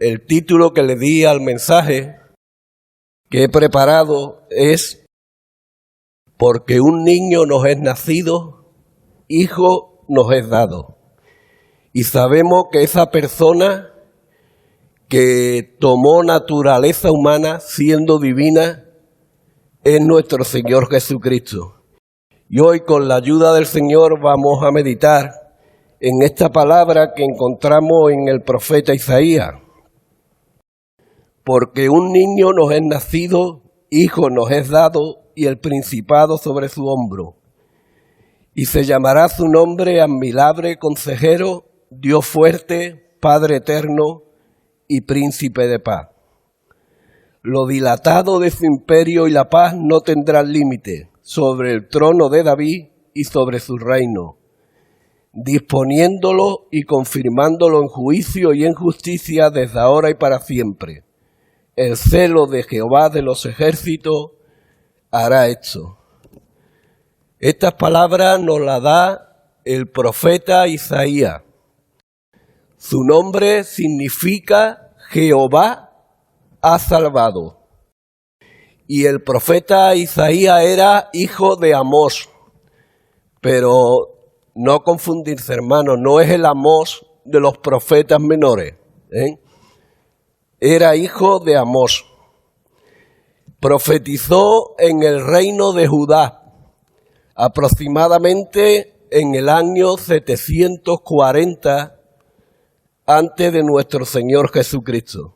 El título que le di al mensaje que he preparado es Porque un niño nos es nacido, hijo nos es dado. Y sabemos que esa persona que tomó naturaleza humana siendo divina es nuestro Señor Jesucristo. Y hoy, con la ayuda del Señor, vamos a meditar en esta palabra que encontramos en el profeta Isaías. Porque un niño nos es nacido, hijo nos es dado, y el principado sobre su hombro. Y se llamará su nombre Admirable Consejero, Dios fuerte, Padre eterno y Príncipe de paz. Lo dilatado de su imperio y la paz no tendrán límite sobre el trono de David y sobre su reino, disponiéndolo y confirmándolo en juicio y en justicia desde ahora y para siempre. El celo de Jehová de los ejércitos hará esto. Estas palabras nos las da el profeta Isaías. Su nombre significa Jehová ha salvado. Y el profeta Isaías era hijo de Amós. Pero no confundirse, hermanos, no es el Amós de los profetas menores. Era hijo de Amós. Profetizó en el reino de Judá, aproximadamente en el año 740 antes de nuestro Señor Jesucristo,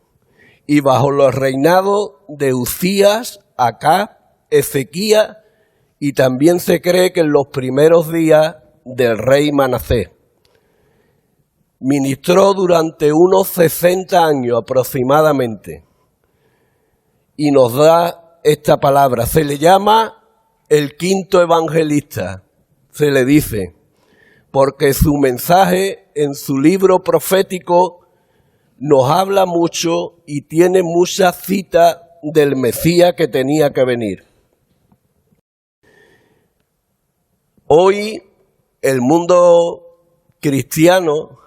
y bajo los reinados de Uzías, Acab, Ezequías, y también se cree que en los primeros días del rey Manasés. Ministró durante unos 60 años aproximadamente, y nos da esta palabra. Se le llama el quinto evangelista, se le dice, porque su mensaje en su libro profético nos habla mucho y tiene muchas citas del Mesías que tenía que venir. Hoy el mundo cristiano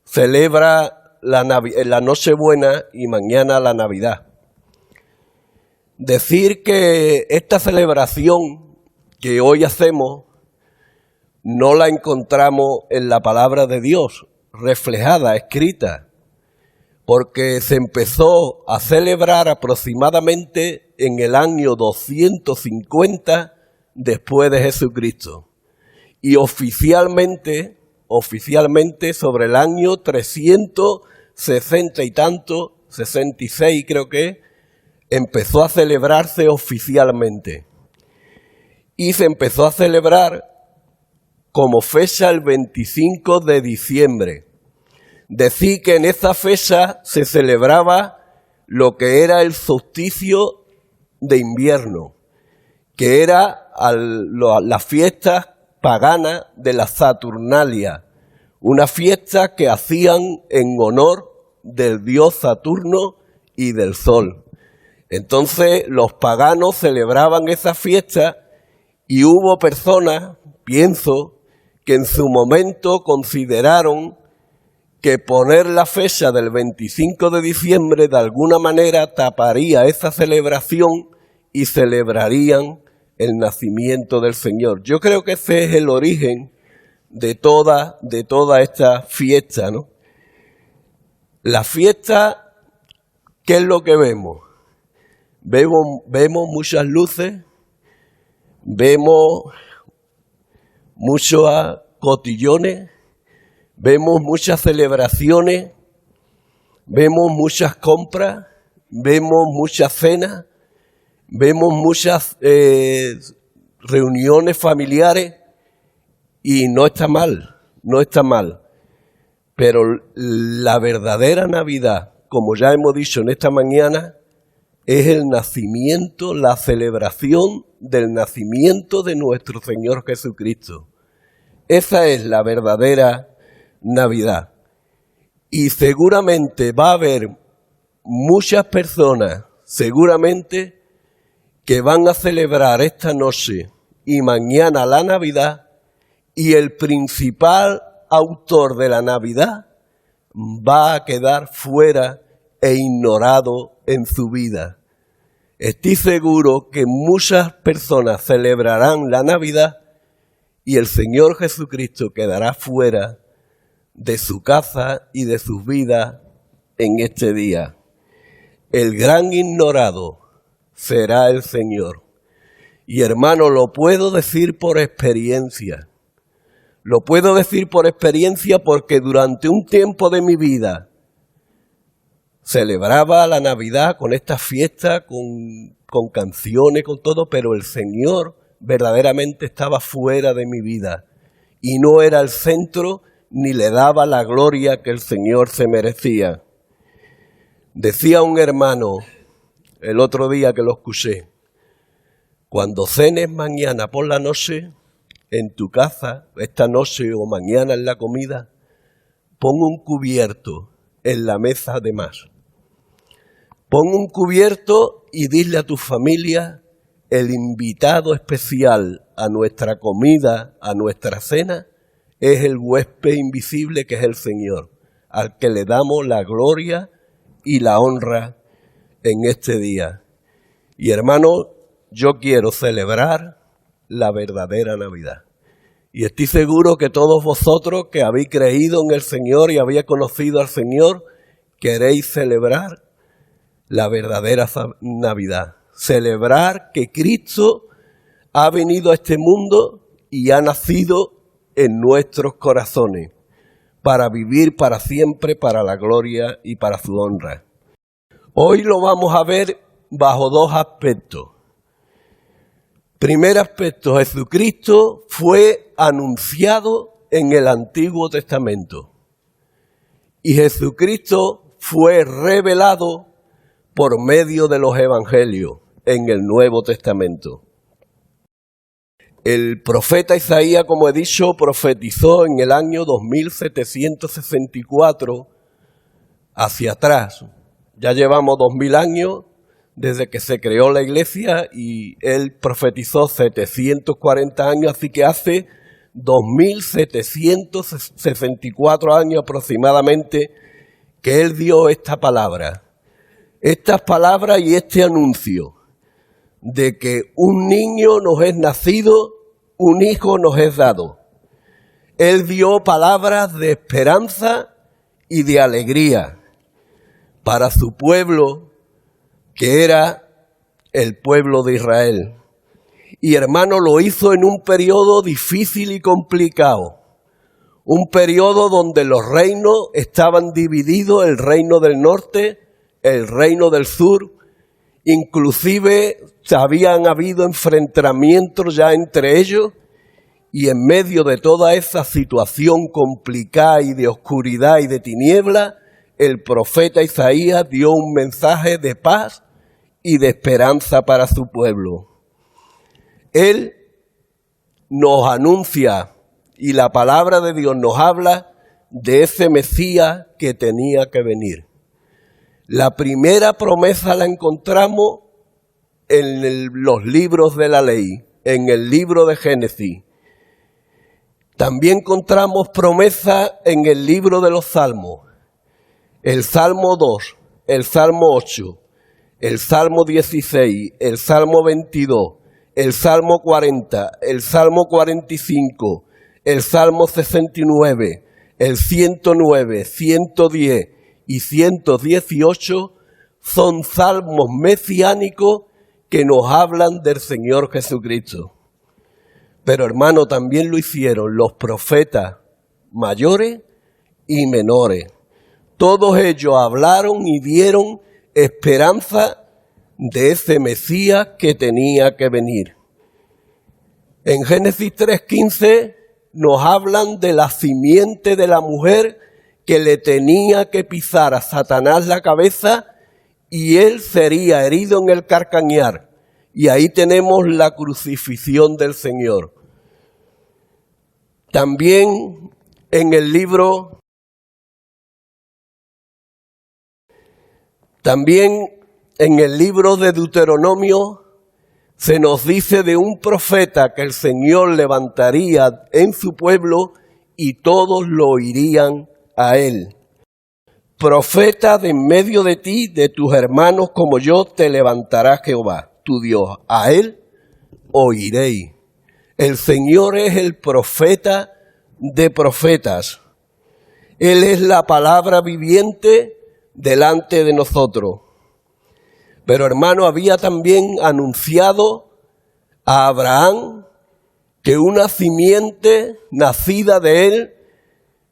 celebra la Nochebuena y mañana la Navidad. Decir que esta celebración que hoy hacemos no la encontramos en la palabra de Dios, reflejada, escrita, porque se empezó a celebrar aproximadamente en el año 250 después de Jesucristo y oficialmente sobre el año 360 y tanto, 66 creo que, empezó a celebrarse oficialmente. Y se empezó a celebrar como fecha el 25 de diciembre. Decir que en esa fecha se celebraba lo que era el solsticio de invierno, que era las fiestas paganas de la Saturnalia, una fiesta que hacían en honor del dios Saturno y del sol. Entonces los paganos celebraban esa fiesta y hubo personas, pienso, que en su momento consideraron que poner la fecha del 25 de diciembre de alguna manera taparía esa celebración y celebrarían el nacimiento del Señor. Yo creo que ese es el origen de toda esta fiesta, ¿no? La fiesta, ¿qué es lo que vemos? Vemos muchas luces, vemos muchos cotillones, vemos muchas celebraciones, vemos muchas compras, vemos muchas cenas, vemos muchas reuniones familiares y no está mal. Pero la verdadera Navidad, como ya hemos dicho en esta mañana, es el nacimiento, la celebración del nacimiento de nuestro Señor Jesucristo. Esa es la verdadera Navidad. Y seguramente va a haber muchas personas, seguramente, que van a celebrar esta noche y mañana la Navidad, y el principal autor de la Navidad va a quedar fuera e ignorado en su vida. Estoy seguro que muchas personas celebrarán la Navidad y el Señor Jesucristo quedará fuera de su casa y de sus vidas en este día. El gran ignorado será el Señor. Y hermano, lo puedo decir por experiencia. Lo puedo decir por experiencia porque durante un tiempo de mi vida celebraba la Navidad con esta fiesta, con canciones, con todo, pero el Señor verdaderamente estaba fuera de mi vida y no era el centro ni le daba la gloria que el Señor se merecía. Decía un hermano el otro día que lo escuché: cuando cenes mañana por la noche en tu casa, esta noche o mañana en la comida, pon un cubierto en la mesa de más. Pon un cubierto y dile a tu familia: el invitado especial a nuestra comida, a nuestra cena, es el huésped invisible que es el Señor, al que le damos la gloria y la honra en este día. Y hermano, yo quiero celebrar la verdadera Navidad. Y estoy seguro que todos vosotros que habéis creído en el Señor y habéis conocido al Señor, queréis celebrar la verdadera Navidad. Celebrar que Cristo ha venido a este mundo y ha nacido en nuestros corazones para vivir para siempre, para la gloria y para su honra. Hoy lo vamos a ver bajo dos aspectos. Primer aspecto, Jesucristo fue anunciado en el Antiguo Testamento y Jesucristo fue revelado por medio de los Evangelios en el Nuevo Testamento. El profeta Isaías, como he dicho, profetizó en el año 2764 hacia atrás. Ya llevamos 2000 años desde que se creó la iglesia y él profetizó 740 años, así que hace 2764 años aproximadamente que él dio esta palabra. Estas palabras y este anuncio de que un niño nos es nacido, un hijo nos es dado. Él dio palabras de esperanza y de alegría para su pueblo, que era el pueblo de Israel. Y hermano, lo hizo en un periodo difícil y complicado. Un periodo donde los reinos estaban divididos, el reino del norte, el reino del sur. Inclusive habían habido enfrentamientos ya entre ellos. Y en medio de toda esa situación complicada y de oscuridad y de tiniebla, el profeta Isaías dio un mensaje de paz y de esperanza para su pueblo. Él nos anuncia y la palabra de Dios nos habla de ese Mesías que tenía que venir. La primera promesa la encontramos en los libros de la ley, en el libro de Génesis. También encontramos promesa en el libro de los Salmos. El Salmo 2, el Salmo 8, el Salmo 16, el Salmo 22, el Salmo 40, el Salmo 45, el Salmo 69, el 109, 110 y 118 son salmos mesiánicos que nos hablan del Señor Jesucristo. Pero hermano, también lo hicieron los profetas mayores y menores. Todos ellos hablaron y dieron esperanza de ese Mesías que tenía que venir. En Génesis 3:15 nos hablan de la simiente de la mujer que le tenía que pisar a Satanás la cabeza y él sería herido en el carcañar. Y ahí tenemos la crucifixión del Señor. También en el libro de Deuteronomio se nos dice de un profeta que el Señor levantaría en su pueblo y todos lo oirían a él. profeta de en medio de ti, de tus hermanos como yo, te levantará Jehová, tu Dios. A él oiréis. El Señor es el profeta de profetas. Él es la palabra viviente delante de nosotros. Pero hermano, había también anunciado a Abraham que una simiente nacida de él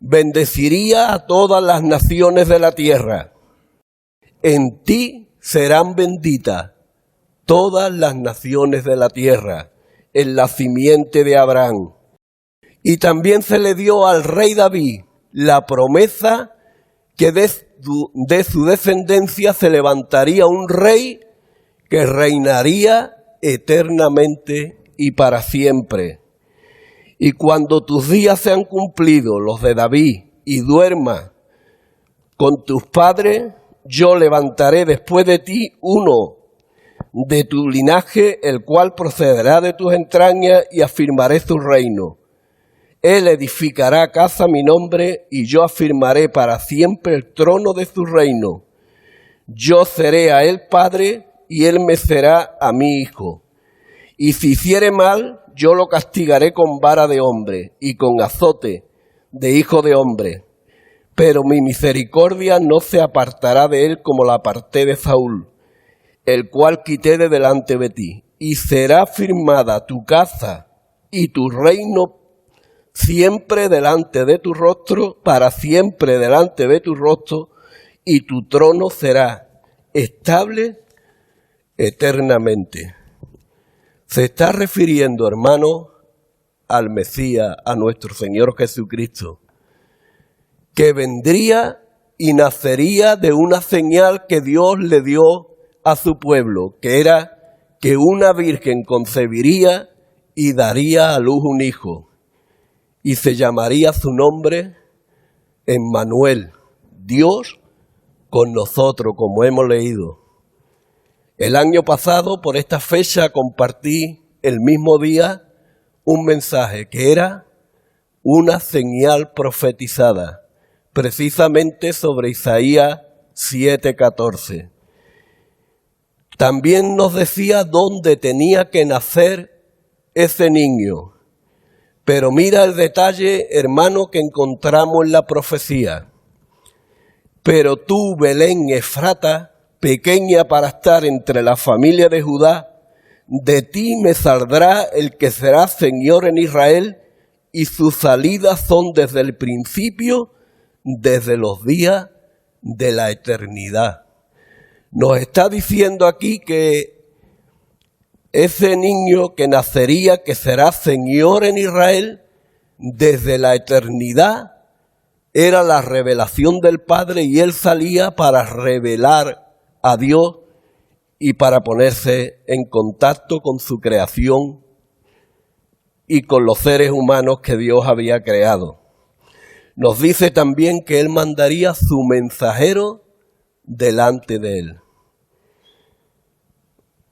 bendeciría a todas las naciones de la tierra. En ti serán benditas todas las naciones de la tierra, en la simiente de Abraham. Y también se le dio al rey David la promesa que de su descendencia se levantaría un rey que reinaría eternamente y para siempre. Y cuando tus días sean cumplidos, los de David, y duermas con tus padres, yo levantaré después de ti uno de tu linaje, el cual procederá de tus entrañas, y afirmaré su reino. Él edificará casa a mi nombre, y yo afirmaré para siempre el trono de su reino. Yo seré a él padre, y él me será a mí hijo. Y si hiciere mal, yo lo castigaré con vara de hombre, y con azote de hijo de hombre. Pero mi misericordia no se apartará de él como la aparté de Saúl, el cual quité de delante de ti. Y será firmada tu casa y tu reino siempre delante de tu rostro, para siempre delante de tu rostro, y tu trono será estable eternamente. Se está refiriendo, hermano, al Mesías, a nuestro Señor Jesucristo, que vendría y nacería de una señal que Dios le dio a su pueblo, que era que una virgen concebiría y daría a luz un hijo, y se llamaría su nombre Emmanuel, Dios con nosotros, como hemos leído. El año pasado, por esta fecha, compartí el mismo día un mensaje que era una señal profetizada, precisamente sobre Isaías 7:14. También nos decía dónde tenía que nacer ese niño. Pero mira el detalle, hermano, que encontramos en la profecía. Pero tú, Belén Efrata, pequeña para estar entre la familia de Judá, de ti me saldrá el que será Señor en Israel, y sus salidas son desde el principio, desde los días de la eternidad. Nos está diciendo aquí que ese niño que nacería, que será Señor en Israel, desde la eternidad, era la revelación del Padre, y él salía para revelar a Dios y para ponerse en contacto con su creación y con los seres humanos que Dios había creado. Nos dice también que él mandaría su mensajero delante de él.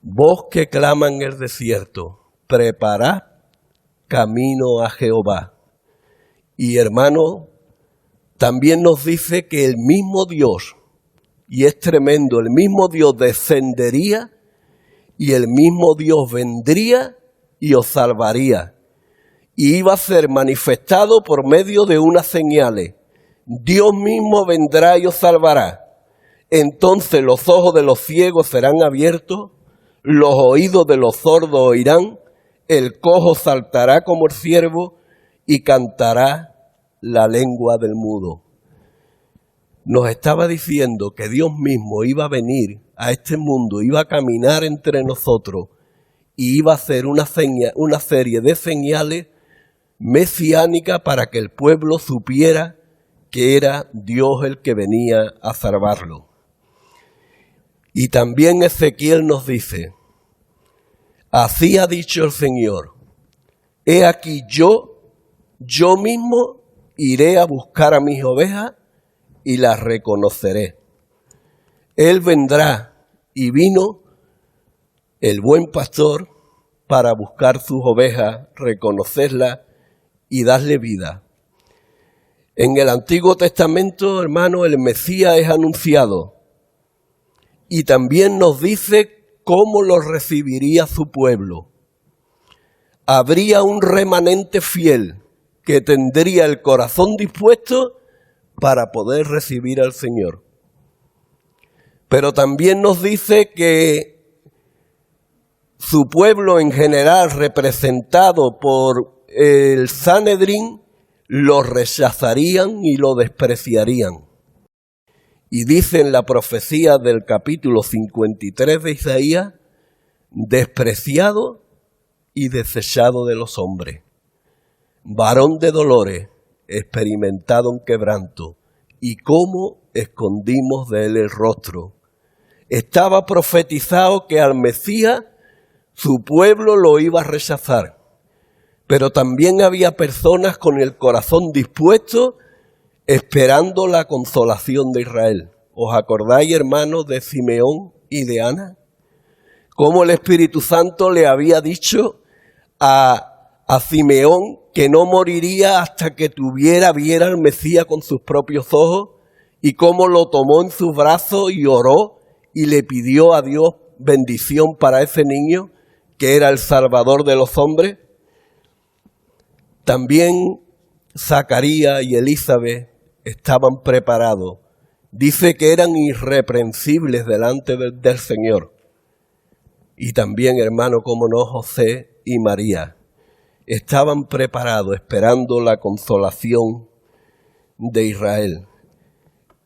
Voz que clama en el desierto, preparad camino a Jehová. Y hermano, también nos dice que el mismo Dios, y es tremendo, el mismo Dios descendería y el mismo Dios vendría y os salvaría. Y iba a ser manifestado por medio de unas señales. Dios mismo vendrá y os salvará. Entonces los ojos de los ciegos serán abiertos, los oídos de los sordos oirán, el cojo saltará como el ciervo y cantará la lengua del mudo. Nos estaba diciendo que Dios mismo iba a venir a este mundo, iba a caminar entre nosotros y iba a hacer una serie de señales mesiánicas para que el pueblo supiera que era Dios el que venía a salvarlo. Y también Ezequiel nos dice, así ha dicho el Señor, he aquí yo mismo iré a buscar a mis ovejas y las reconoceré. Él vendrá, y vino el buen pastor para buscar sus ovejas, reconocerlas y darle vida. En el Antiguo Testamento, hermano, el Mesías es anunciado y también nos dice cómo lo recibiría su pueblo. Habría un remanente fiel que tendría el corazón dispuesto para poder recibir al Señor. Pero también nos dice que su pueblo en general, representado por el Sanedrín, lo rechazarían y lo despreciarían. Y dice en la profecía del capítulo 53 de Isaías, despreciado y desechado de los hombres, varón de dolores, experimentado en quebranto, y cómo escondimos de él el rostro. Estaba profetizado que al Mesías su pueblo lo iba a rechazar, pero también había personas con el corazón dispuesto esperando la consolación de Israel. ¿Os acordáis, hermanos, de Simeón y de Ana? Cómo el Espíritu Santo le había dicho a Simeón que no moriría hasta que viera al Mesías con sus propios ojos, y cómo lo tomó en sus brazos y oró y le pidió a Dios bendición para ese niño que era el Salvador de los hombres. También Zacarías y Elizabeth estaban preparados. Dice que eran irreprensibles delante del Señor. Y también, hermano, como no, José y María estaban preparados esperando la consolación de Israel.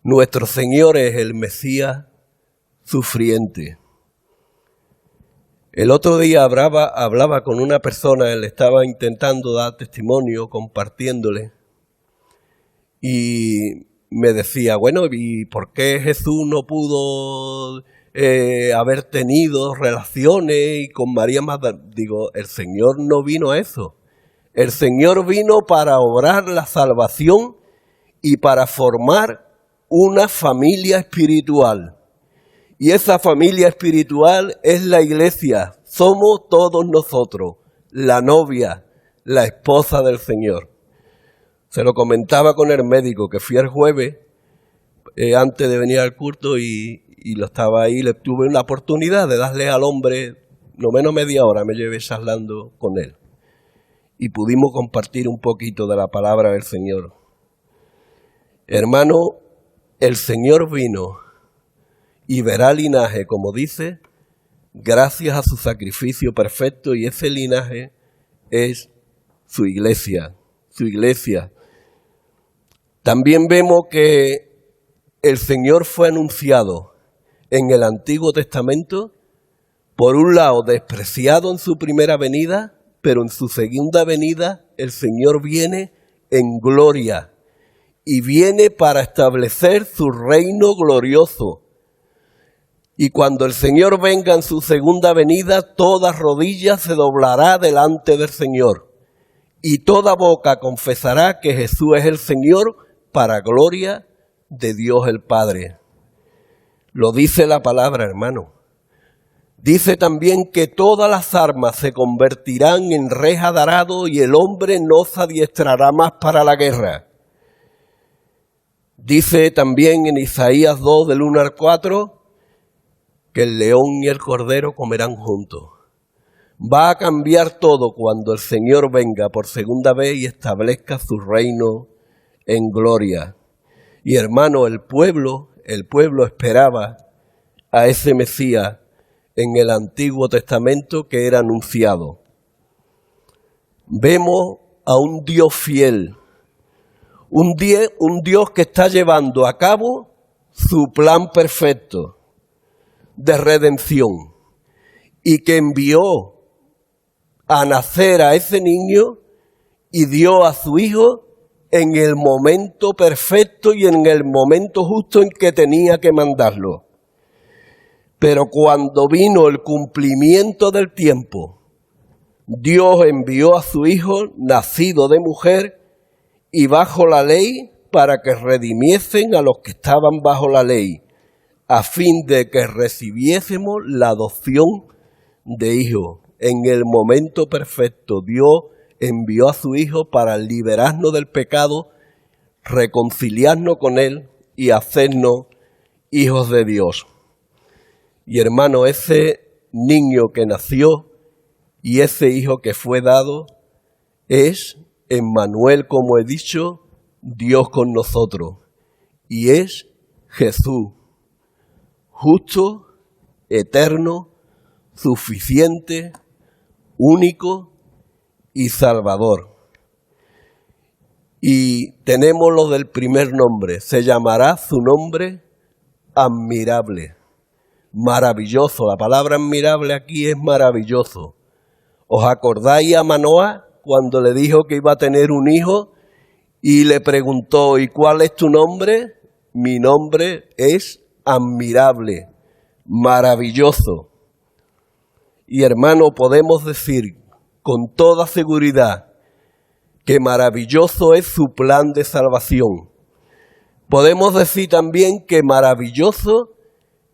Nuestro Señor es el Mesías sufriente. El otro día hablaba con una persona, le estaba intentando dar testimonio, compartiéndole, y me decía, bueno, ¿y por qué Jesús no pudo haber tenido relaciones y con María Magdalena? Digo, el Señor no vino a eso. El Señor vino para obrar la salvación y para formar una familia espiritual. Y esa familia espiritual es la iglesia. Somos todos nosotros, la novia, la esposa del Señor. Se lo comentaba con el médico, que fui el jueves, antes de venir al culto, y lo estaba ahí. Le tuve la oportunidad de darle al hombre, no menos media hora me llevé charlando con él. Y pudimos compartir un poquito de la palabra del Señor. Hermano, el Señor vino y verá linaje, como dice, gracias a su sacrificio perfecto, y ese linaje es su iglesia, su iglesia. También vemos que el Señor fue anunciado en el Antiguo Testamento, por un lado despreciado en su primera venida, pero en su segunda venida el Señor viene en gloria y viene para establecer su reino glorioso. Y cuando el Señor venga en su segunda venida, toda rodilla se doblará delante del Señor y toda boca confesará que Jesús es el Señor, para gloria de Dios el Padre. Lo dice la palabra, hermano. Dice también que todas las armas se convertirán en reja de arado y el hombre no se adiestrará más para la guerra. Dice también en Isaías 2, del 1 al 4, que el león y el cordero comerán juntos. Va a cambiar todo cuando el Señor venga por segunda vez y establezca su reino en gloria. Y hermano, el pueblo esperaba a ese Mesías en el Antiguo Testamento que era anunciado. Vemos a un Dios fiel, un Dios que está llevando a cabo su plan perfecto de redención y que envió a nacer a ese niño y dio a su hijo en el momento perfecto y en el momento justo en que tenía que mandarlo. Pero cuando vino el cumplimiento del tiempo, Dios envió a su hijo nacido de mujer y bajo la ley para que redimiesen a los que estaban bajo la ley, a fin de que recibiésemos la adopción de hijo. En el momento perfecto, Dios envió a su hijo para liberarnos del pecado, reconciliarnos con Él y hacernos hijos de Dios. Y hermano, ese niño que nació y ese hijo que fue dado es Emmanuel, como he dicho, Dios con nosotros. Y es Jesús, justo, eterno, suficiente, único y salvador. Y tenemos lo del primer nombre, se llamará su nombre admirable, maravilloso. La palabra admirable aquí es maravilloso. ¿Os acordáis a Manoah cuando le dijo que iba a tener un hijo y le preguntó, ¿y cuál es tu nombre? Mi nombre es admirable, maravilloso. Y hermano, podemos decir con toda seguridad que maravilloso es su plan de salvación. Podemos decir también que maravilloso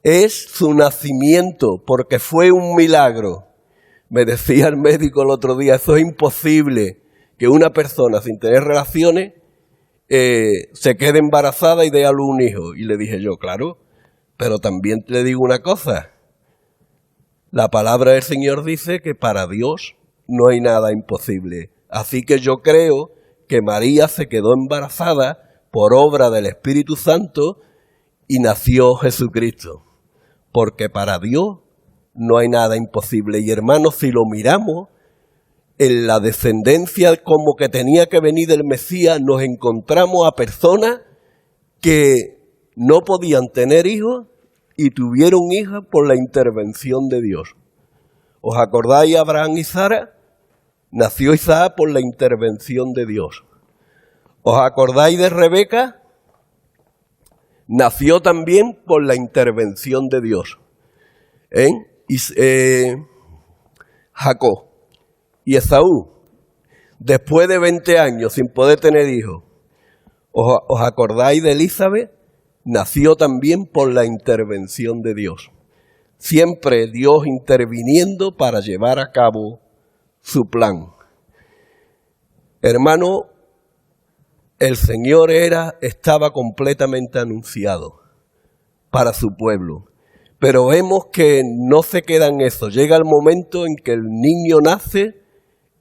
es su nacimiento, porque fue un milagro. Me decía el médico el otro día, eso es imposible, que una persona sin tener relaciones se quede embarazada y dé a luz un hijo. Y le dije yo, claro, pero también le digo una cosa. La palabra del Señor dice que para Dios no hay nada imposible. Así que yo creo que María se quedó embarazada por obra del Espíritu Santo y nació Jesucristo. Porque para Dios no hay nada imposible. Y hermanos, si lo miramos, en la descendencia como que tenía que venir del Mesías, nos encontramos a personas que no podían tener hijos y tuvieron hijas por la intervención de Dios. ¿Os acordáis de Abraham y Sara? Nació Isaac por la intervención de Dios. ¿Os acordáis de Rebeca? Nació también por la intervención de Dios. Jacob y Esaú, después de 20 años sin poder tener hijos. ¿Os acordáis de Elizabeth? Nació también por la intervención de Dios. Siempre Dios interviniendo para llevar a cabo su plan. Hermano, el Señor estaba completamente anunciado para su pueblo. Pero vemos que no se queda en eso. Llega el momento en que el niño nace,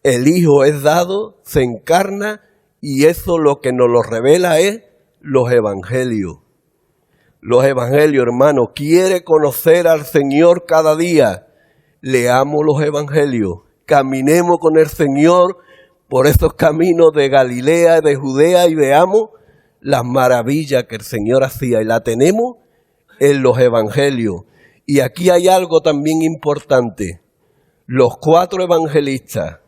el hijo es dado, se encarna, y eso lo que nos lo revela es los evangelios. Los evangelios, hermano, quiere conocer al Señor cada día. Leamos los evangelios, caminemos con el Señor por esos caminos de Galilea, de Judea, y veamos las maravillas que el Señor hacía. Y la tenemos en los evangelios. Y aquí hay algo también importante. Los 4 evangelistas,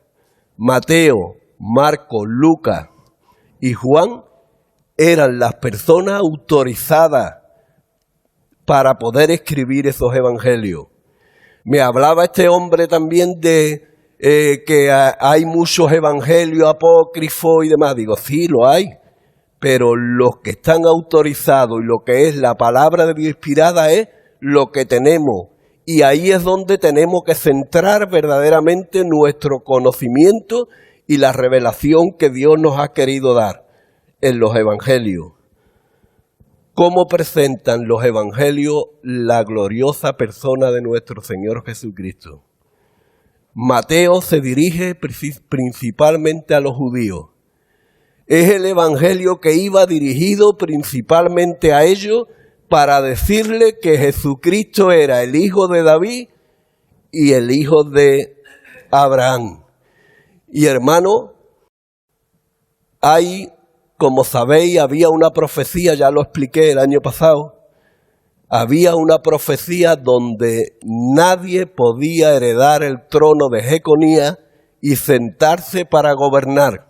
Mateo, Marcos, Lucas y Juan, eran las personas autorizadas para poder escribir esos evangelios. Me hablaba este hombre también de que hay muchos evangelios apócrifos y demás. Digo, sí, lo hay, pero los que están autorizados y lo que es la palabra de Dios inspirada es lo que tenemos. Y ahí es donde tenemos que centrar verdaderamente nuestro conocimiento y la revelación que Dios nos ha querido dar en los evangelios. ¿Cómo presentan los evangelios la gloriosa persona de nuestro Señor Jesucristo? Mateo se dirige principalmente a los judíos. Es el evangelio que iba dirigido principalmente a ellos para decirle que Jesucristo era el hijo de David y el hijo de Abraham. Y hermano, como sabéis, había una profecía, ya lo expliqué el año pasado, había una profecía donde nadie podía heredar el trono de Jeconías y sentarse para gobernar.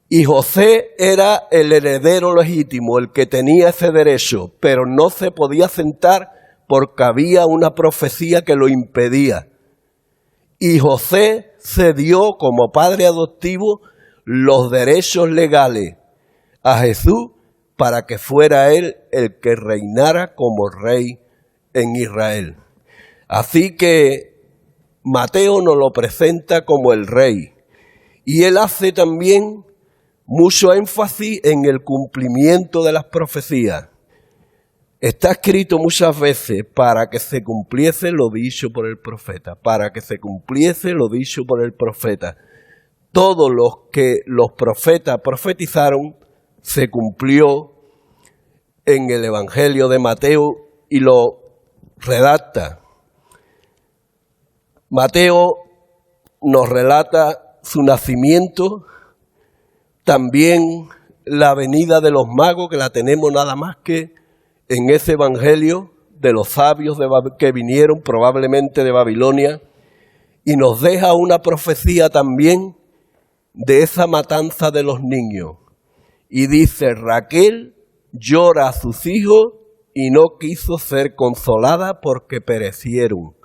Y José era el heredero legítimo, el que tenía ese derecho, pero no se podía sentar porque había una profecía que lo impedía. Y José cedió como padre adoptivo los derechos legales a Jesús para que fuera él el que reinara como rey en Israel. Así que Mateo nos lo presenta como el rey. Y él hace también mucho énfasis en el cumplimiento de las profecías. Está escrito muchas veces para que se cumpliese lo dicho por el profeta, para que se cumpliese lo dicho por el profeta. Todo lo que los profetas profetizaron se cumplió en el Evangelio de Mateo y lo redacta. Mateo nos relata su nacimiento, también la venida de los magos, que la tenemos nada más que en ese Evangelio de los sabios que vinieron probablemente de Babilonia, y nos deja una profecía también de esa matanza de los niños. Y dice, Raquel llora a sus hijos y no quiso ser consolada porque perecieron.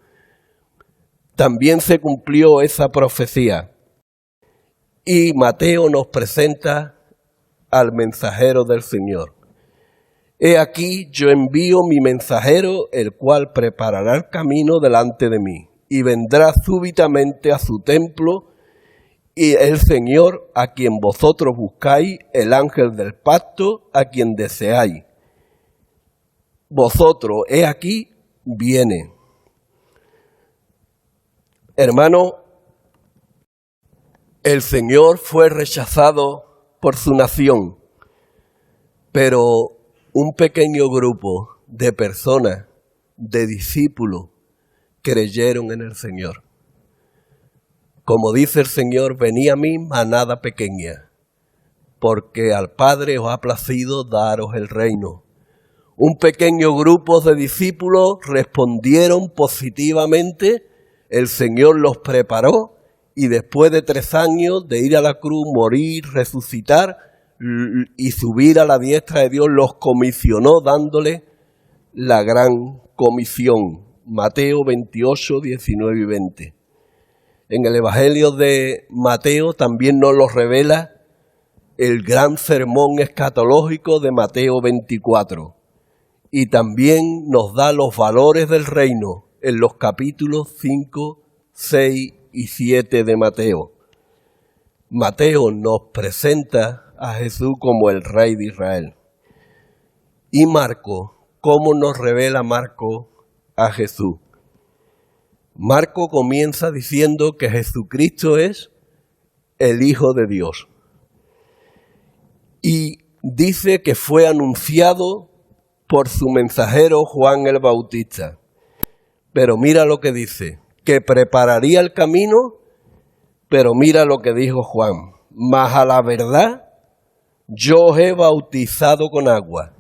También se cumplió esa profecía. Y Mateo nos presenta al mensajero del Señor. He aquí yo envío mi mensajero, el cual preparará el camino delante de mí, y vendrá súbitamente a su templo, y el Señor a quien vosotros buscáis, el ángel del pacto, a quien deseáis. Vosotros, he aquí, viene. Hermano, el Señor fue rechazado por su nación, pero un pequeño grupo de personas, de discípulos, creyeron en el Señor. Como dice el Señor, venid a mí, manada pequeña, porque al Padre os ha placido daros el reino. Un pequeño grupo de discípulos respondieron positivamente, el Señor los preparó y después de 3 años de ir a la cruz, morir, resucitar y subir a la diestra de Dios, los comisionó dándole la gran comisión. Mateo 28, 19 y 20. En el Evangelio de Mateo también nos lo revela el gran sermón escatológico de Mateo 24. Y también nos da los valores del reino en los capítulos 5, 6 y 7 de Mateo. Mateo nos presenta a Jesús como el Rey de Israel. Y Marcos, ¿cómo nos revela Marcos a Jesús? Marcos comienza diciendo que Jesucristo es el Hijo de Dios. Y dice que fue anunciado por su mensajero Juan el Bautista. Pero mira lo que dice, que prepararía el camino, pero mira lo que dijo Juan. Mas a la verdad, yo os he bautizado con agua,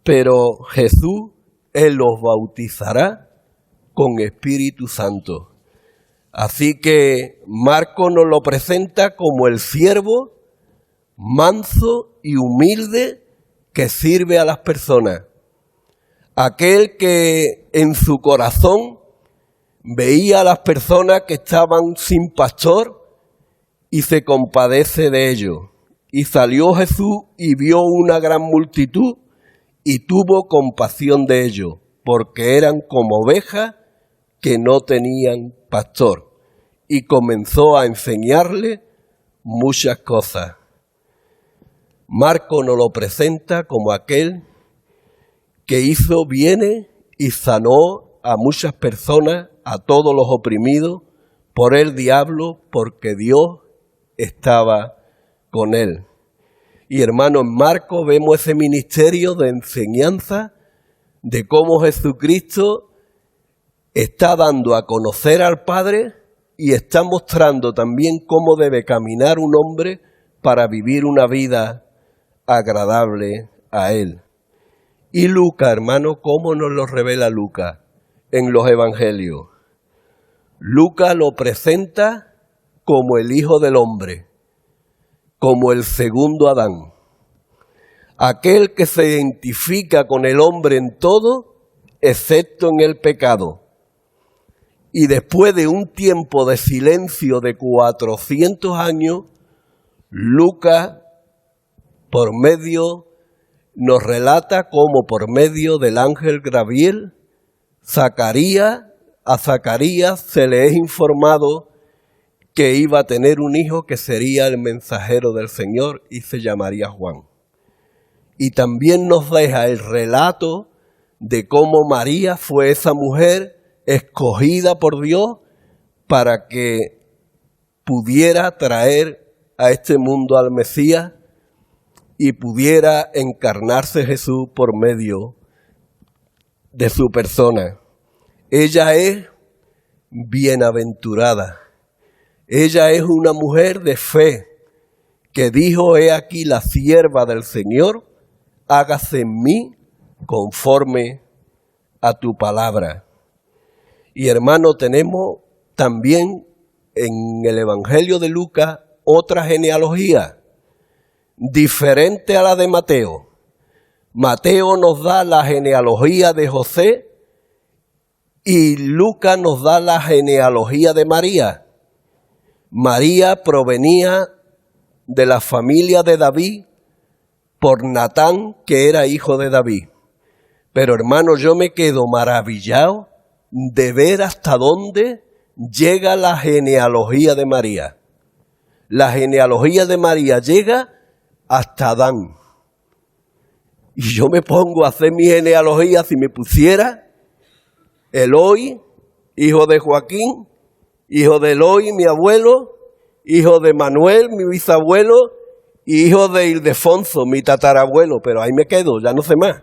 pero Jesús, Él los bautizará con Espíritu Santo. Así que Marcos nos lo presenta como el siervo manso y humilde que sirve a las personas. Aquel que en su corazón veía a las personas que estaban sin pastor y se compadece de ellos. Y salió Jesús y vio una gran multitud y tuvo compasión de ellos, porque eran como ovejas que no tenían pastor. Y comenzó a enseñarle muchas cosas. Marcos nos lo presenta como aquel que hizo bienes y sanó a muchas personas, a todos los oprimidos, por el diablo, porque Dios estaba con él. Y hermano, en Marcos vemos ese ministerio de enseñanza de cómo Jesucristo está dando a conocer al Padre y está mostrando también cómo debe caminar un hombre para vivir una vida agradable a Él. Y Lucas, hermano, ¿cómo nos lo revela Lucas en los evangelios? Lucas lo presenta como el Hijo del Hombre, como el segundo Adán, aquel que se identifica con el hombre en todo, excepto en el pecado. Y después de un tiempo de silencio de 400 años, Lucas nos relata cómo por medio del ángel Gabriel, a Zacarías se le es informado que iba a tener un hijo que sería el mensajero del Señor y se llamaría Juan. Y también nos deja el relato de cómo María fue esa mujer escogida por Dios para que pudiera traer a este mundo al Mesías y pudiera encarnarse Jesús por medio de su persona. Ella es bienaventurada. Ella es una mujer de fe que dijo: he aquí la sierva del Señor, hágase en mí conforme a tu palabra. Y hermano, tenemos también en el Evangelio de Lucas otra genealogía diferente a la de Mateo. Mateo nos da la genealogía de José y Lucas nos da la genealogía de María. María provenía de la familia de David por Natán, que era hijo de David. Pero hermano, yo me quedo maravillado de ver hasta dónde llega la genealogía de María. La genealogía de María llega hasta Adán. Y yo me pongo a hacer mi genealogía, si me pusiera Eloi, hijo de Joaquín, hijo de Eloi, mi abuelo, hijo de Manuel, mi bisabuelo, y hijo de Ildefonso, mi tatarabuelo, pero ahí me quedo, ya no sé más.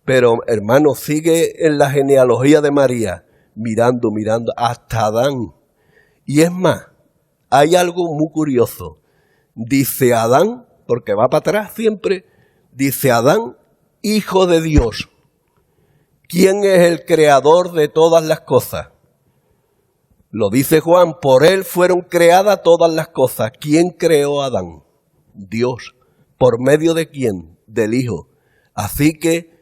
Pero hermano, sigue en la genealogía de María, mirando hasta Adán. Y es más, hay algo muy curioso. Dice Adán, porque va para atrás siempre, dice Adán, hijo de Dios. ¿Quién es el creador de todas las cosas? Lo dice Juan, por él fueron creadas todas las cosas. ¿Quién creó a Adán? Dios. ¿Por medio de quién? Del Hijo. Así que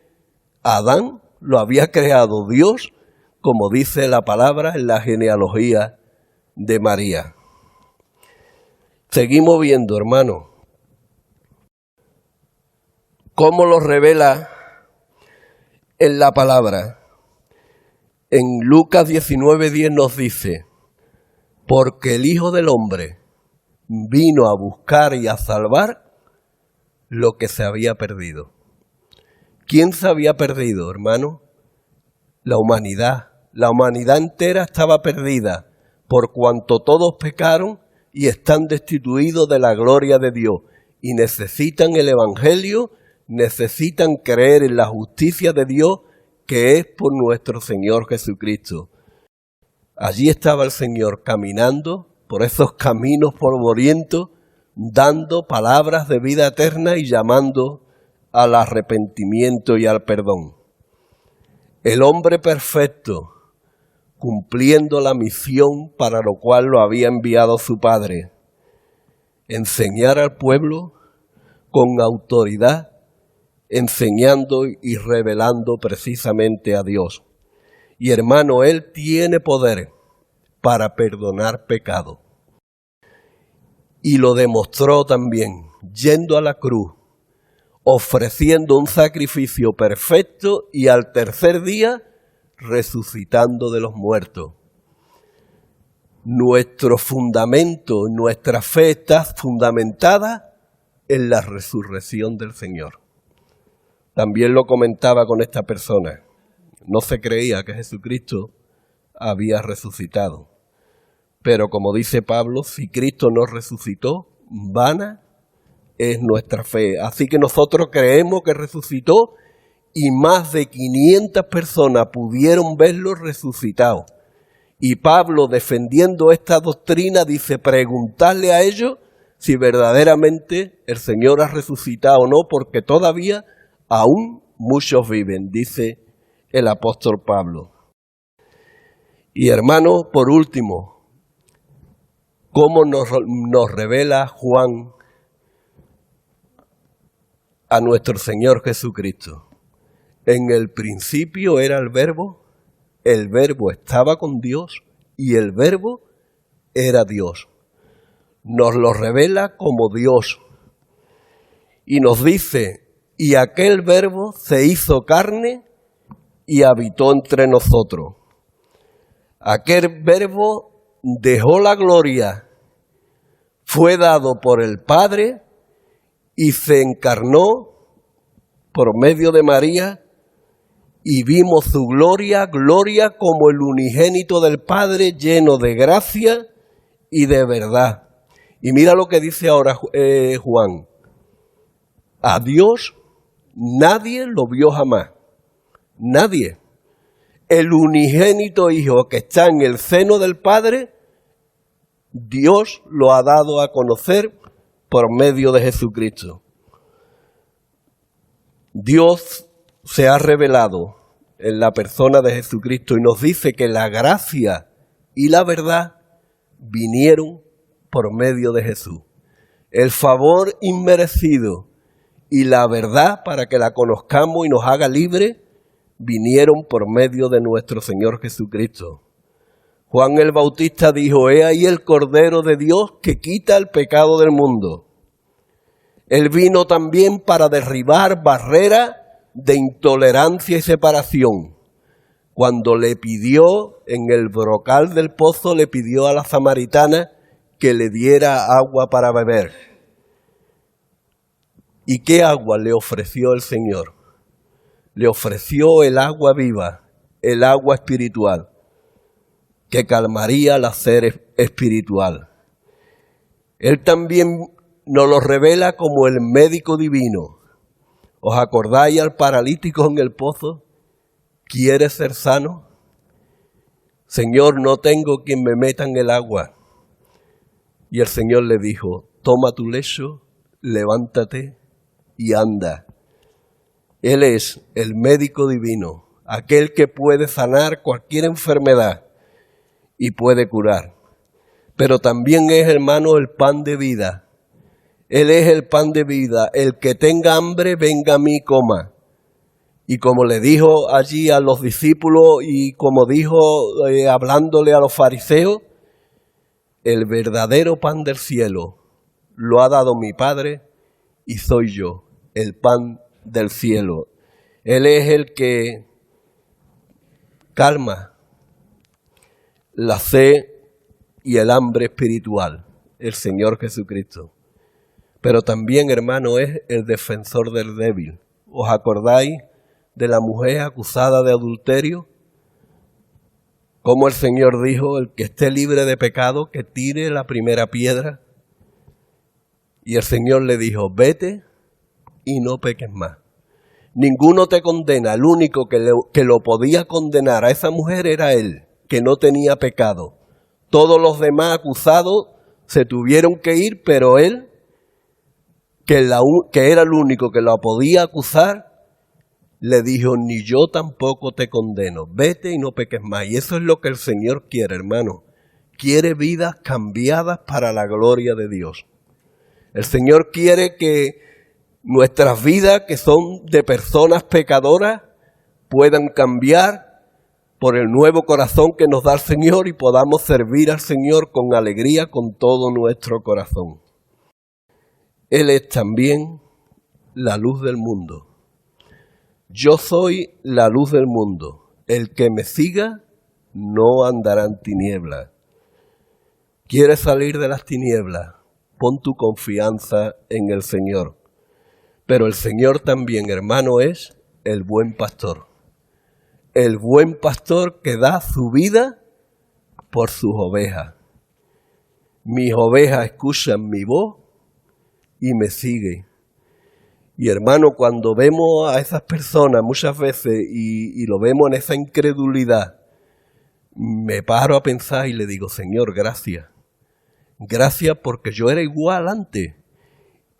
Adán lo había creado Dios, como dice la palabra en la genealogía de María. Seguimos viendo, hermano, cómo lo revela en la palabra. En Lucas 19:10 nos dice: porque el Hijo del Hombre vino a buscar y a salvar lo que se había perdido. ¿Quién se había perdido, hermano? La humanidad. La humanidad entera estaba perdida, por cuanto todos pecaron y están destituidos de la gloria de Dios. Y necesitan el Evangelio, necesitan creer en la justicia de Dios, que es por nuestro Señor Jesucristo. Allí estaba el Señor caminando por esos caminos polvorientos, dando palabras de vida eterna y llamando al arrepentimiento y al perdón. El hombre perfecto, cumpliendo la misión para lo cual lo había enviado su Padre: enseñar al pueblo con autoridad, enseñando y revelando precisamente a Dios. Y hermano, Él tiene poder para perdonar pecado. Y lo demostró también, yendo a la cruz, ofreciendo un sacrificio perfecto y al tercer día resucitando de los muertos. Nuestro fundamento, nuestra fe está fundamentada en la resurrección del Señor. También lo comentaba con esta persona. No se creía que Jesucristo había resucitado. Pero como dice Pablo, si Cristo no resucitó, vana es nuestra fe. Así que nosotros creemos que resucitó y más de 500 personas pudieron verlo resucitado. Y Pablo, defendiendo esta doctrina, dice: preguntarle a ellos si verdaderamente el Señor ha resucitado o no, porque todavía aún muchos viven, dice el apóstol Pablo. Y hermano, por último, ¿cómo nos revela Juan a nuestro Señor Jesucristo? En el principio era el Verbo estaba con Dios y el Verbo era Dios. Nos lo revela como Dios y nos dice: y aquel Verbo se hizo carne y habitó entre nosotros. Aquel Verbo dejó la gloria, fue dado por el Padre y se encarnó por medio de María y vimos su gloria, gloria como el unigénito del Padre, lleno de gracia y de verdad. Y mira lo que dice ahora Juan. A Dios nadie lo vio jamás. Nadie. El unigénito Hijo que está en el seno del Padre, Dios lo ha dado a conocer por medio de Jesucristo. Dios se ha revelado en la persona de Jesucristo y nos dice que la gracia y la verdad vinieron por medio de Jesús. El favor inmerecido y la verdad para que la conozcamos y nos haga libre vinieron por medio de nuestro Señor Jesucristo. Juan el Bautista dijo: he ahí el Cordero de Dios que quita el pecado del mundo. Él vino también para derribar barreras de intolerancia y separación. Cuando le pidió en el brocal del pozo, le pidió a la samaritana que le diera agua para beber. ¿Y qué agua le ofreció el Señor? Le ofreció el agua viva, el agua espiritual, que calmaría la sed espiritual. Él también nos lo revela como el médico divino. ¿Os acordáis al paralítico en el pozo? ¿Quieres ser sano? Señor, no tengo quien me meta en el agua. Y el Señor le dijo: toma tu lecho, levántate y anda. Él es el médico divino, aquel que puede sanar cualquier enfermedad y puede curar. Pero también es, hermano, el pan de vida. Él es el pan de vida. El que tenga hambre, venga a mí y coma. Y como le dijo allí a los discípulos y como dijo hablándole a los fariseos, el verdadero pan del cielo lo ha dado mi Padre y soy yo, el pan del cielo. Él es el que calma la sed y el hambre espiritual, el Señor Jesucristo. Pero también, hermano, es el defensor del débil. ¿Os acordáis de la mujer acusada de adulterio? Como el Señor dijo: el que esté libre de pecado, que tire la primera piedra. Y el Señor le dijo: vete y no peques más. Ninguno te condena. El único que lo podía condenar a esa mujer era Él, que no tenía pecado. Todos los demás acusados se tuvieron que ir, pero Él, que era el único que la podía acusar, le dijo: ni yo tampoco te condeno, vete y no peques más. Y eso es lo que el Señor quiere, hermano. Quiere vidas cambiadas para la gloria de Dios. El Señor quiere que nuestras vidas, que son de personas pecadoras, puedan cambiar por el nuevo corazón que nos da el Señor y podamos servir al Señor con alegría, con todo nuestro corazón. Él es también la luz del mundo. Yo soy la luz del mundo. El que me siga no andará en tinieblas. ¿Quieres salir de las tinieblas? Pon tu confianza en el Señor. Pero el Señor también, hermano, es el buen pastor. El buen pastor que da su vida por sus ovejas. Mis ovejas escuchan mi voz y me siguen. Y hermano, cuando vemos a esas personas muchas veces y lo vemos en esa incredulidad, me paro a pensar y le digo: Señor, gracias. Gracias, porque yo era igual antes.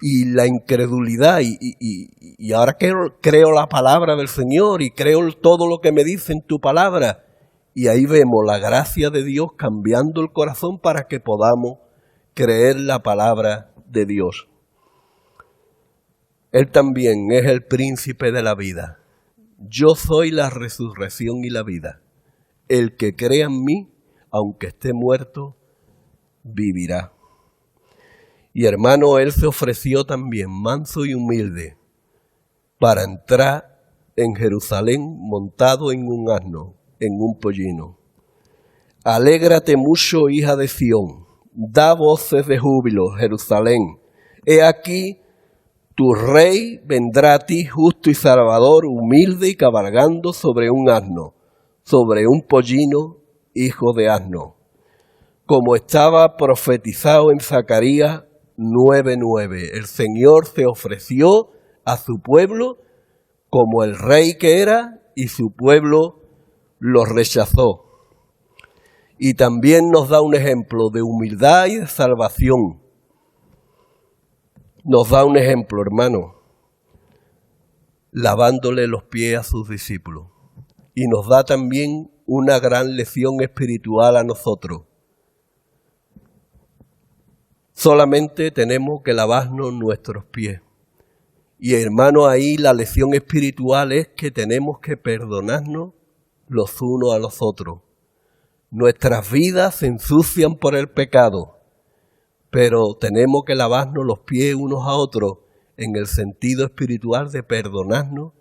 Y la incredulidad, y ahora creo la palabra del Señor y creo todo lo que me dice en tu palabra. Y ahí vemos la gracia de Dios cambiando el corazón para que podamos creer la palabra de Dios. Él también es el príncipe de la vida. Yo soy la resurrección y la vida. El que crea en mí, aunque esté muerto, vivirá. Y hermano, Él se ofreció también manso y humilde para entrar en Jerusalén montado en un asno, en un pollino. Alégrate mucho, hija de Sión, da voces de júbilo, Jerusalén. He aquí, tu rey vendrá a ti justo y salvador, humilde y cabalgando sobre un asno, sobre un pollino, hijo de asno. Como estaba profetizado en Zacarías 9:9, el Señor se ofreció a su pueblo como el rey que era y su pueblo lo rechazó. Y también nos da un ejemplo de humildad y de salvación. Nos da un ejemplo, hermano, lavándole los pies a sus discípulos. Y nos da también una gran lección espiritual a nosotros. Solamente tenemos que lavarnos nuestros pies. Y hermano, ahí la lección espiritual es que tenemos que perdonarnos los unos a los otros. Nuestras vidas se ensucian por el pecado, pero tenemos que lavarnos los pies unos a otros en el sentido espiritual de perdonarnos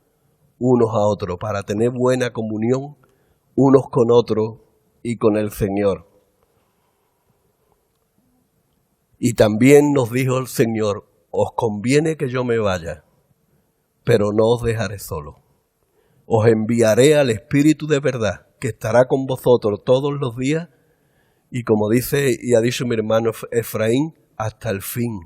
unos a otros para tener buena comunión unos con otros y con el Señor. Y también nos dijo el Señor, os conviene que yo me vaya, pero no os dejaré solo. Os enviaré al Espíritu de verdad, que estará con vosotros todos los días, y como dice y ha dicho mi hermano Efraín, hasta el fin.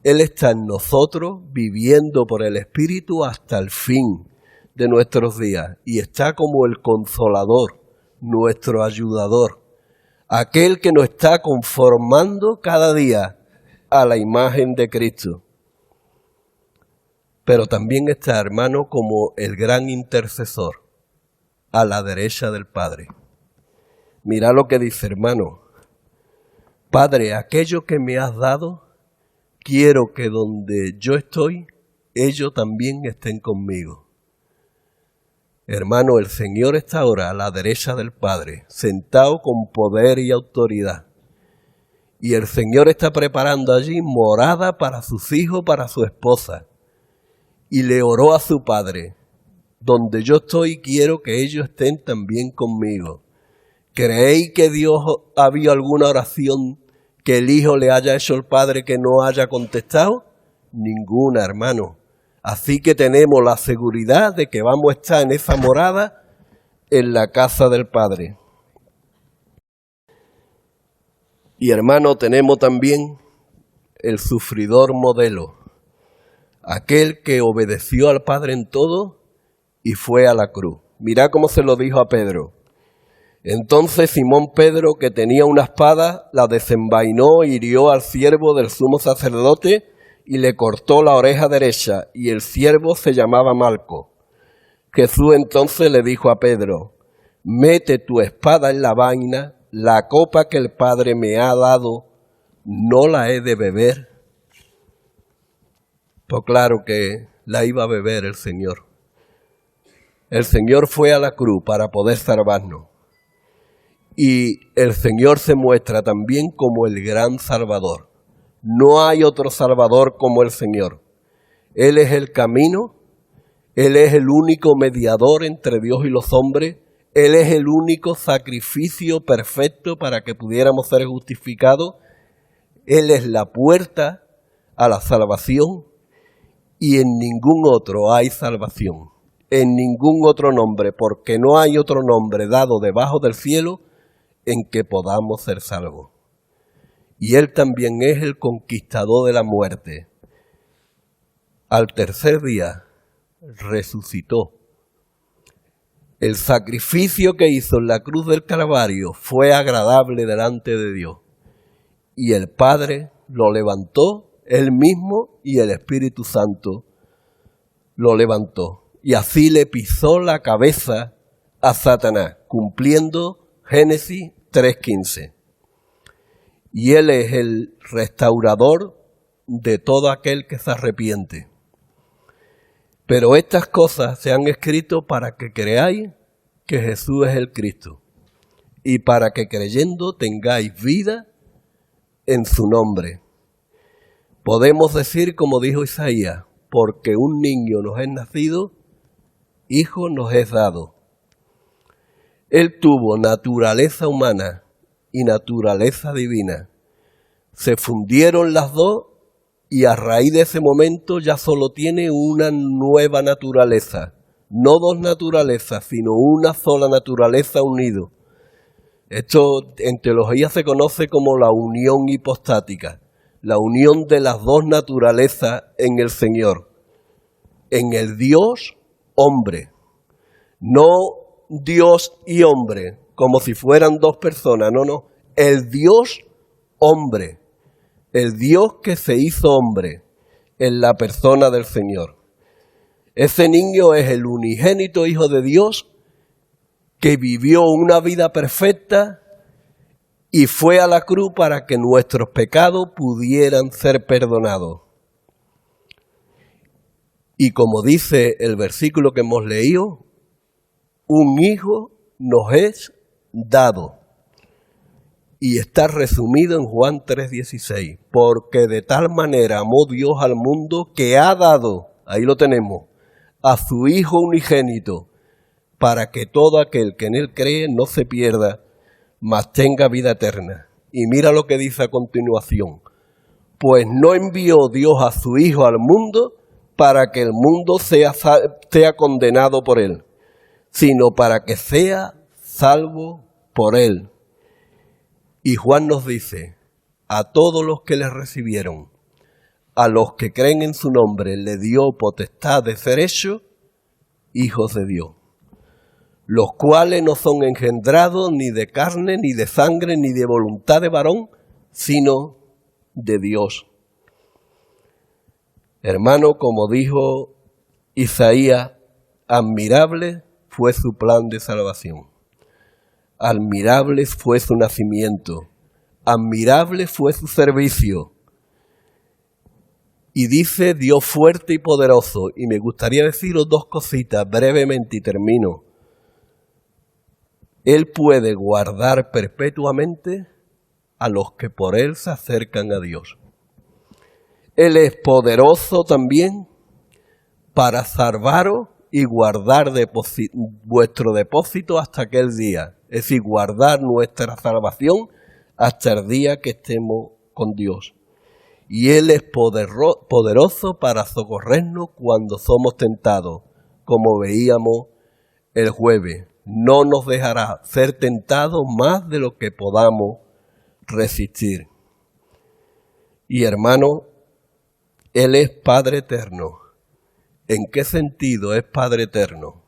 Él está en nosotros, viviendo por el Espíritu hasta el fin de nuestros días, y está como el Consolador, nuestro ayudador, aquel que nos está conformando cada día a la imagen de Cristo. Pero también está, hermano, como el gran intercesor, a la derecha del Padre. Mira lo que dice, hermano. Padre, aquello que me has dado, quiero que donde yo estoy, ellos también estén conmigo. Hermano, el Señor está ahora a la derecha del Padre, sentado con poder y autoridad. Y el Señor está preparando allí morada para sus hijos, para su esposa. Y le oró a su Padre, donde yo estoy quiero que ellos estén también conmigo. ¿Creéis que Dios había alguna oración que el Hijo le haya hecho al Padre que no haya contestado? Ninguna, hermano. Así que tenemos la seguridad de que vamos a estar en esa morada en la casa del Padre. Y hermano, tenemos también el sufridor modelo, aquel que obedeció al Padre en todo y fue a la cruz. Mirá cómo se lo dijo a Pedro. Entonces Simón Pedro, que tenía una espada, la desenvainó, hirió al siervo del sumo sacerdote y le cortó la oreja derecha, y el siervo se llamaba Malco. Jesús entonces le dijo a Pedro, mete tu espada en la vaina, la copa que el Padre me ha dado, ¿no la he de beber? Pues claro que la iba a beber el Señor. El Señor fue a la cruz para poder salvarnos. Y el Señor se muestra también como el gran Salvador. No hay otro Salvador como el Señor. Él es el camino, Él es el único mediador entre Dios y los hombres, Él es el único sacrificio perfecto para que pudiéramos ser justificados, Él es la puerta a la salvación y en ningún otro hay salvación, en ningún otro nombre, porque no hay otro nombre dado debajo del cielo en que podamos ser salvos. Y Él también es el conquistador de la muerte. Al tercer día resucitó. El sacrificio que hizo en la cruz del Calvario fue agradable delante de Dios. Y el Padre lo levantó, Él mismo y el Espíritu Santo lo levantó. Y así le pisó la cabeza a Satanás, cumpliendo Génesis 3:15. Y Él es el restaurador de todo aquel que se arrepiente. Pero estas cosas se han escrito para que creáis que Jesús es el Cristo y para que creyendo tengáis vida en su nombre. Podemos decir como dijo Isaías, porque un niño nos es nacido, hijo nos es dado. Él tuvo naturaleza humana y naturaleza divina. Se fundieron las dos y a raíz de ese momento ya solo tiene una nueva naturaleza. No dos naturalezas, sino una sola naturaleza unido. Esto en teología se conoce como la unión hipostática, la unión de las dos naturalezas en el Señor, en el Dios hombre, no Dios y hombre, como si fueran dos personas, no, el Dios hombre, el Dios que se hizo hombre en la persona del Señor. Ese niño es el unigénito Hijo de Dios que vivió una vida perfecta y fue a la cruz para que nuestros pecados pudieran ser perdonados. Y como dice el versículo que hemos leído, un hijo nos es dado. Y está resumido en Juan 3:16. Porque de tal manera amó Dios al mundo que ha dado, ahí lo tenemos, a su Hijo unigénito, para que todo aquel que en él cree no se pierda, mas tenga vida eterna. Y mira lo que dice a continuación. Pues no envió Dios a su Hijo al mundo para que el mundo sea condenado por él, sino para que sea salvo por él. Y Juan nos dice, a todos los que le recibieron, a los que creen en su nombre, le dio potestad de ser hechos hijos de Dios, los cuales no son engendrados ni de carne, ni de sangre, ni de voluntad de varón, sino de Dios. Hermano, como dijo Isaías, admirable fue su plan de salvación. Admirable fue su nacimiento. Admirable fue su servicio. Y dice Dios fuerte y poderoso. Y me gustaría deciros dos cositas brevemente y termino. Él puede guardar perpetuamente a los que por Él se acercan a Dios. Él es poderoso también para salvaros y guardar vuestro depósito hasta aquel día. Es decir, guardar nuestra salvación hasta el día que estemos con Dios. Y Él es poderoso para socorrernos cuando somos tentados, como veíamos el jueves. No nos dejará ser tentados más de lo que podamos resistir. Y hermano, Él es Padre eterno. ¿En qué sentido es Padre eterno?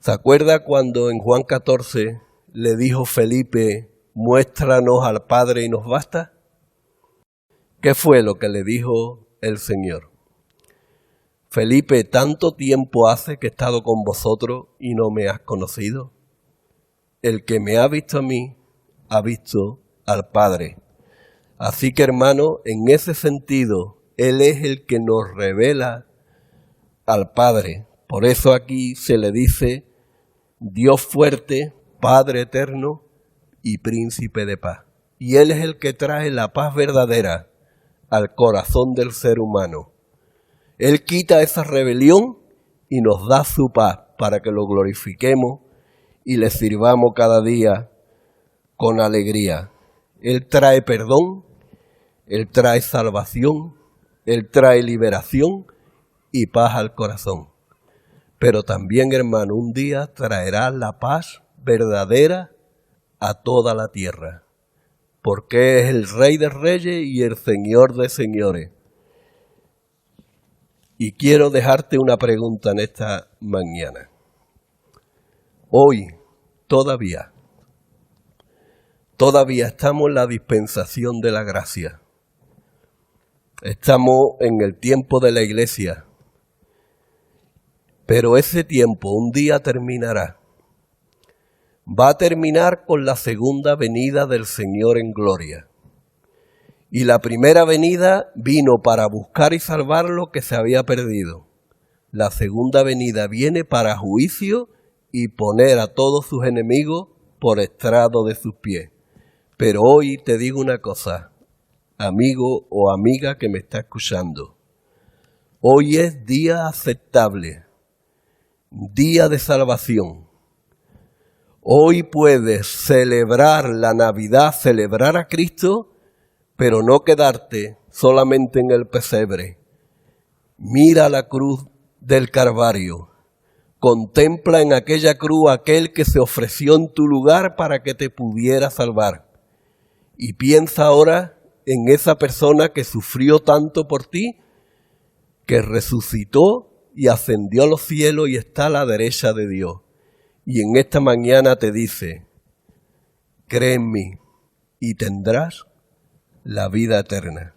¿Se acuerda cuando en Juan 14 le dijo Felipe, muéstranos al Padre y nos basta? ¿Qué fue lo que le dijo el Señor? Felipe, tanto tiempo hace que he estado con vosotros y no me has conocido. El que me ha visto a mí, ha visto al Padre. Así que hermano, en ese sentido, Él es el que nos revela al Padre. Por eso aquí se le dice Dios fuerte, Padre eterno y Príncipe de paz. Y Él es el que trae la paz verdadera al corazón del ser humano. Él quita esa rebelión y nos da su paz para que lo glorifiquemos y le sirvamos cada día con alegría. Él trae perdón, Él trae salvación, Él trae liberación y paz al corazón. Pero también, hermano, un día traerá la paz verdadera a toda la tierra, porque es el Rey de Reyes y el Señor de Señores. Y quiero dejarte una pregunta en esta mañana. Hoy, todavía estamos en la dispensación de la gracia. Estamos en el tiempo de la iglesia. Pero ese tiempo un día terminará. Va a terminar con la segunda venida del Señor en gloria. Y la primera venida vino para buscar y salvar lo que se había perdido. La segunda venida viene para juicio y poner a todos sus enemigos por estrado de sus pies. Pero hoy te digo una cosa, amigo o amiga que me está escuchando. Hoy es día aceptable, día de salvación. Hoy puedes celebrar la Navidad, celebrar a Cristo, pero no quedarte solamente en el pesebre. Mira la cruz del Calvario. Contempla en aquella cruz aquel que se ofreció en tu lugar para que te pudiera salvar. Y piensa ahora en esa persona que sufrió tanto por ti, que resucitó y ascendió a los cielos y está a la derecha de Dios. Y en esta mañana te dice, cree en mí y tendrás la vida eterna.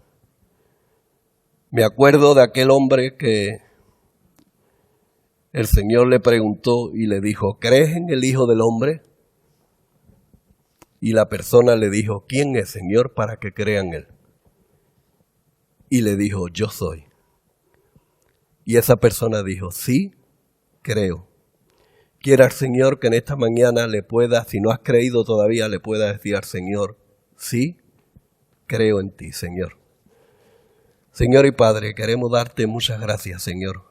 Me acuerdo de aquel hombre que el Señor le preguntó y le dijo, ¿crees en el Hijo del Hombre? Y la persona le dijo, ¿quién es, Señor, para que crea en Él? Y le dijo, yo soy. Y esa persona dijo, sí, creo. Quiera el Señor que en esta mañana le pueda, si no has creído todavía, le pueda decir al Señor, sí, creo en ti, Señor. Señor y Padre, queremos darte muchas gracias, Señor.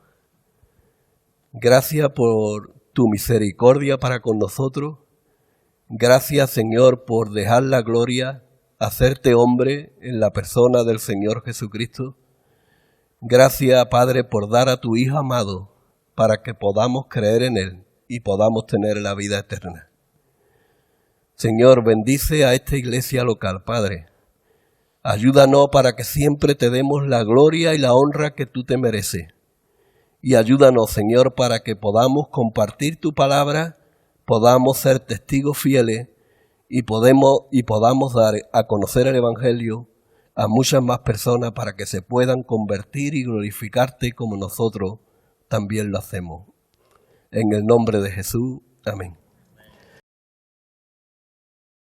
Gracias por tu misericordia para con nosotros. Gracias, Señor, por dejar la gloria, hacerte hombre en la persona del Señor Jesucristo. Gracias, Padre, por dar a tu Hijo amado para que podamos creer en Él y podamos tener la vida eterna. Señor, bendice a esta iglesia local, Padre. Ayúdanos para que siempre te demos la gloria y la honra que tú te mereces. Y ayúdanos, Señor, para que podamos compartir tu palabra, podamos ser testigos fieles y podamos dar a conocer el Evangelio a muchas más personas para que se puedan convertir y glorificarte como nosotros también lo hacemos. En el nombre de Jesús, amén.